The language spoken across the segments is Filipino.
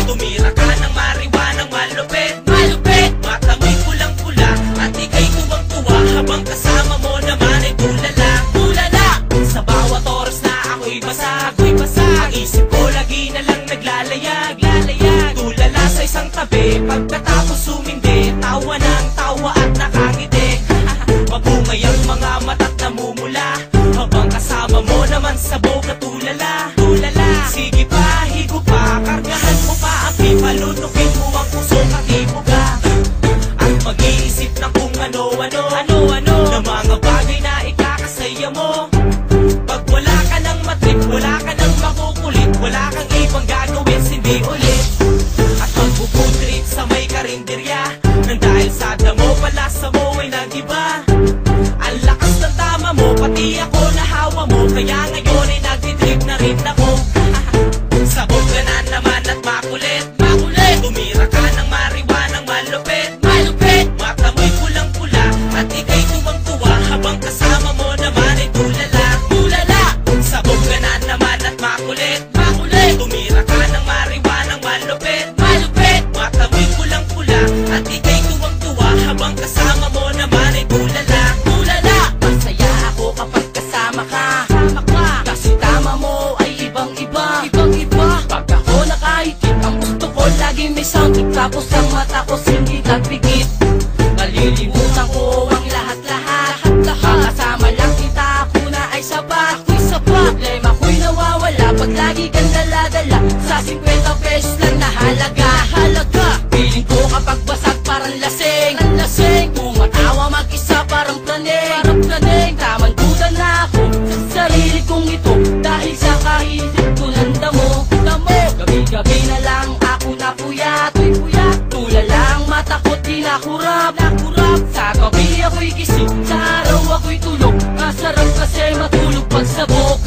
Tumira ka ng mariwanang malupit, malupit. Mata mo'y pulang-pula at ika'y tuwang-tuwa habang kasama mo naman ay tulala, tulala. Sa bawat oras na ako'y basa, ako'y basa. Ang isip ko lagi na lang naglalayag, lalayag. Tulala sa isang tabi, pagkatapos sumindi, tawa ng tawa at nakangiti. Mabungay ang mga mata't namumula habang kasama mo naman sabog na tulala, tulala. Sige pa, higo pa, kargahan mo pa ang pipa, lunukin mo ang pusong katibuga at mag-iisip ng kung ano-ano, ano-ano na mga bagay na ikakasaya mo. Pag wala ka ng matrip, wala ka ng makukulit, wala kang ibang gagawin, hindi ulit. At magpuputrit sa may karinderya nang dahil sa damo, palasa mo ay nag-iba. Ang lakas ng tama mo, pati ako nahawa mo, kaya ngayon ay nagtitrip na rin ako. Sabog ka na naman at makulit, makulit. Tumira ka ng mariwanang malupit, malupit. Mata mo'y pulang-pula at ika'y tuwang-tuwa habang kasama mo naman ay tulala, tulala. Sabog ka na naman at makulit, makulit. Tumira ka ng mariwanang malupit, malupit. Mata mo'y pulang-pula at ika'y tuwang-tuwa habang kasama mo naman ay tulala, tulala. Masaya ako kapag kasama ka, kasi tama mo ay ibang-iba, ibang-iba. Pag ako nakahigit, ang gusto ko lagi may soundtrack, tapos ang mata ko singit at pigit. Nalilimutan ko ang lahat-lahat, kasama lang kita, ako na ay sapat, ako'y sapat. Problema ko'y nawawala pag lagi kang dala-dala sa 50 pesos lang na halaga, halaga. Piling ko kapag basag parang lasing, lasing. Tumatawa mag-isa parang praning, parang praning. Tamang duda na ako sa sarili kong ito dahil sa kaisip ko ng damo, damo. Gabi-gabi na lang ako napuyat, puyat. Tulala ang mata ko't di nakurap, nakurap. Sa gabi ako'y gising, sa araw ako'y tulog. Masarap kasi matulog pag sabog.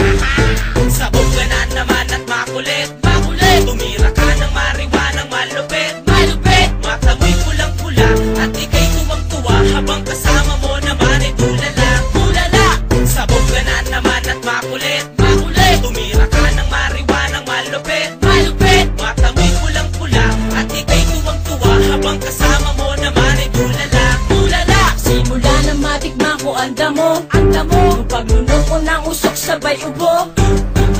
Sabog ka na naman at makulit, makulit. Tumira ka ng mariwanang malupit, malupit. Mata mo'y pulang-pula at ika'y tuwang-tuwa habang kasama mo naman ay tulala, tulala. Sabog ka na naman at makulit, makulit. Tumira ka ng mariwanang malupit, malupit. Mata mo'y pulang-pula at ika'y tuwang-tuwa habang kasama mo naman ay tulala, tulala. Simula na matikman ko ang damo, ang damo. Nung paglunok ko ng usok sabay ubo,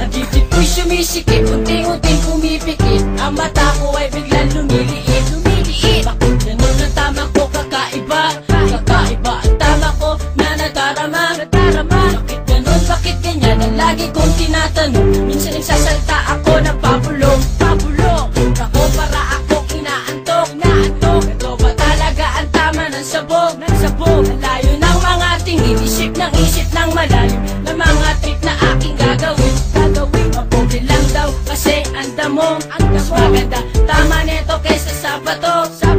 ang dibdib ko'y sumisikip, unti-unting pumipikit. Ang mata ko ay biglang lumiliit, lumiliit. Bakit ganun ang tama ko kakaiba, kakaiba ang tama ko na nadarama, nadarama. Bakit ganun, bakit ganyan ang lagi kong tinatanong. Minsan nagsasalta ako ng pabulong, pabulong. Ako para akong inaantok, inaantok. Ito ba talaga ang tama ng sabog, ng sabog? Ang layo ng mga tingin, isip ng malalim na mga trip na aking gagawin, gagawin. Mabuti lang daw kasi ang damo, ang damo. Maganda, tama neto kaysa sa bato, sa